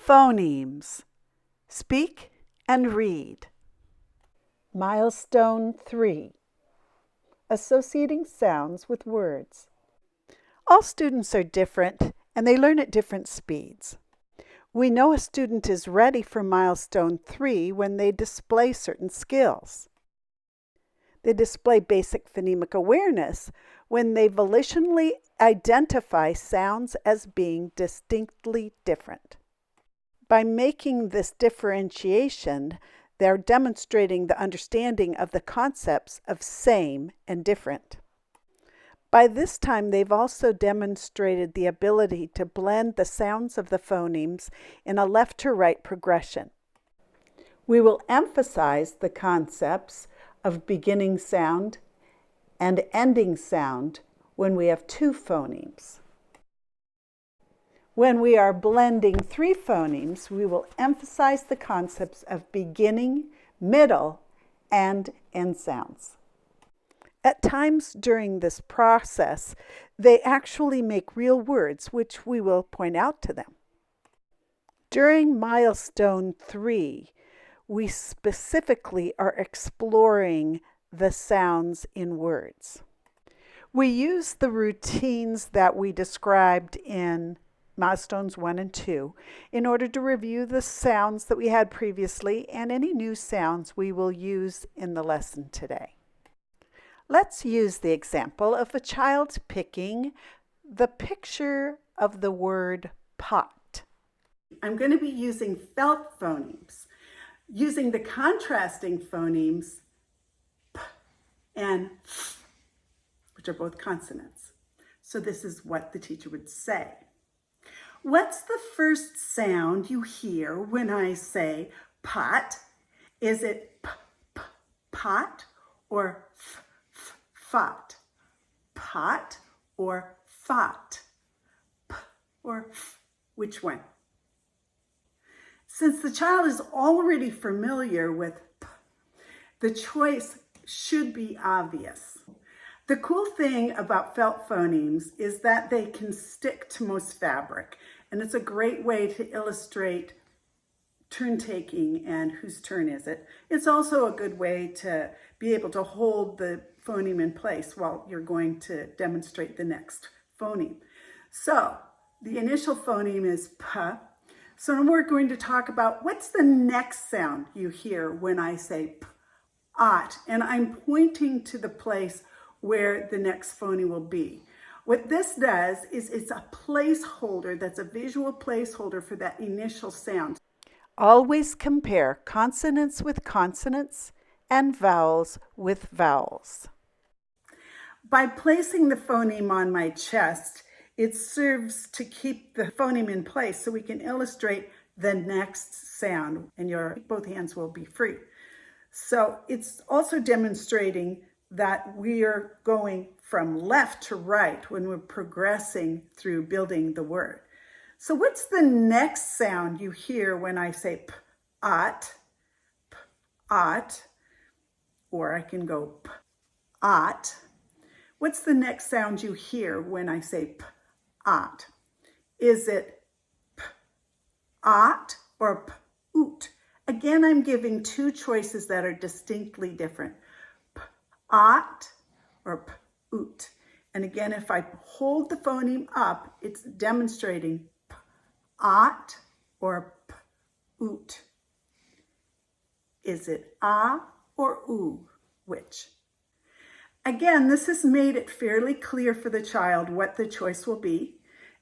Phonemes. Speak and read. Milestone 3. Associating sounds with words. All students are different and they learn at different speeds. We know a student is ready for Milestone 3 when they display certain skills. They display basic phonemic awareness when they volitionally identify sounds as being distinctly different. By making this differentiation, they're demonstrating the understanding of the concepts of same and different. By this time, they've also demonstrated the ability to blend the sounds of the phonemes in a left to right progression. We will emphasize the concepts of beginning sound and ending sound when we have two phonemes. When we are blending three phonemes, we will emphasize the concepts of beginning, middle, and end sounds. At times during this process, they actually make real words, which we will point out to them. During Milestone 3, we specifically are exploring the sounds in words. We use the routines that we described in Milestones 1 and 2 in order to review the sounds that we had previously and any new sounds we will use in the lesson today. Let's use the example of a child picking the picture of the word pot. I'm going to be using felt phonemes, using the contrasting phonemes p and f, which are both consonants. So this is what the teacher would say. What's the first sound you hear when I say pot? Is it p, p, pot or f, f, fot? Pot or fot? P or f? Which one? Since the child is already familiar with p, the choice should be obvious. The cool thing about felt phonemes is that they can stick to most fabric, and it's a great way to illustrate turn taking and whose turn is it. It's also a good way to be able to hold the phoneme in place while you're going to demonstrate the next phoneme. So the initial phoneme is p. So now we're going to talk about what's the next sound you hear when I say p, ot, and I'm pointing to the place where the next phoneme will be. What this does is it's a placeholder, that's a visual placeholder for that initial sound. Always compare consonants with consonants and vowels with vowels. By placing the phoneme on my chest, it serves to keep the phoneme in place so we can illustrate the next sound, and your both hands will be free. So it's also demonstrating that we are going from left to right when we're progressing through building the word. So what's the next sound you hear when I say p, ot, or I can go p, ot. What's the next sound you hear when I say p, ot? Is it p, ot or p, oot? Again, I'm giving two choices that are distinctly different. P, ot or p, oot. And again, if I hold the phoneme up, it's demonstrating p, ot or p, oot. Is it ah or oo? Which? Again, this has made it fairly clear for the child what the choice will be,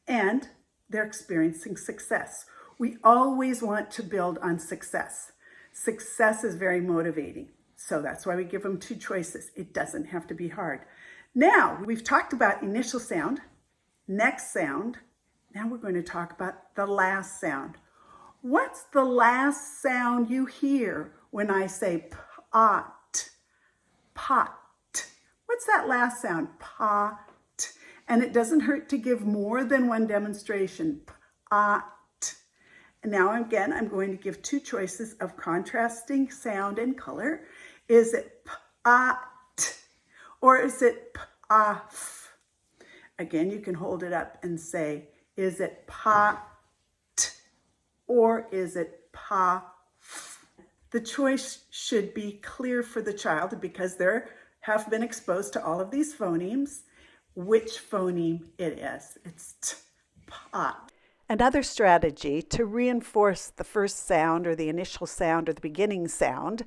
and they're experiencing success. We always want to build on success. Success is very motivating. So that's why we give them two choices. It doesn't have to be hard. Now, we've talked about initial sound, next sound. Now we're going to talk about the last sound. What's the last sound you hear when I say pot? Pot. What's that last sound? Pot. And it doesn't hurt to give more than one demonstration. Pot. And now again, I'm going to give two choices of contrasting sound and color. Is it pot or is it paf? Again, you can hold it up and say, is it pot or is it pa? The choice should be clear for the child because they have been exposed to all of these phonemes, which phoneme it is. It's t, pa. Another strategy to reinforce the first sound or the initial sound or the beginning sound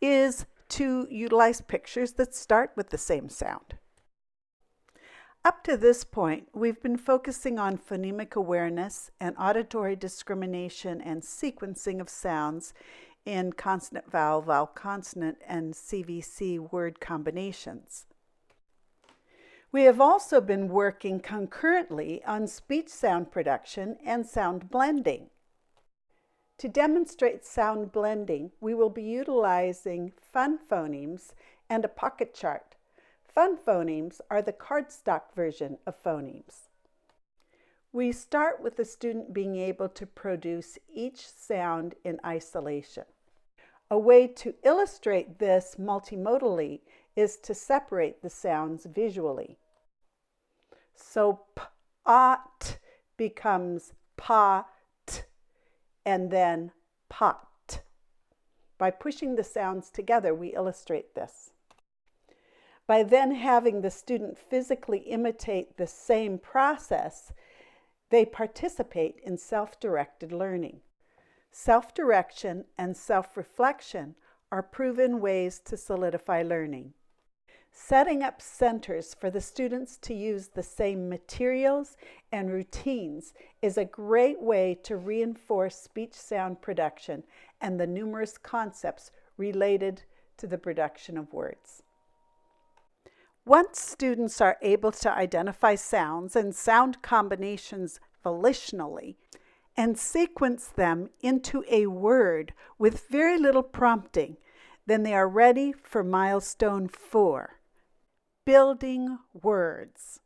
is to utilize pictures that start with the same sound. Up to this point, we've been focusing on phonemic awareness and auditory discrimination and sequencing of sounds in consonant, vowel, vowel, consonant, and CVC word combinations. We have also been working concurrently on speech sound production and sound blending. To demonstrate sound blending, we will be utilizing fun phonemes and a pocket chart. Fun phonemes are the cardstock version of phonemes. We start with the student being able to produce each sound in isolation. A way to illustrate this multimodally is to separate the sounds visually. So p-a-t becomes pa-t and then pot. By pushing the sounds together, we illustrate this. By then having the student physically imitate the same process, they participate in self-directed learning. Self-direction and self-reflection are proven ways to solidify learning. Setting up centers for the students to use the same materials and routines is a great way to reinforce speech sound production and the numerous concepts related to the production of words. Once students are able to identify sounds and sound combinations volitionally and sequence them into a word with very little prompting, then they are ready for milestone 4, building words.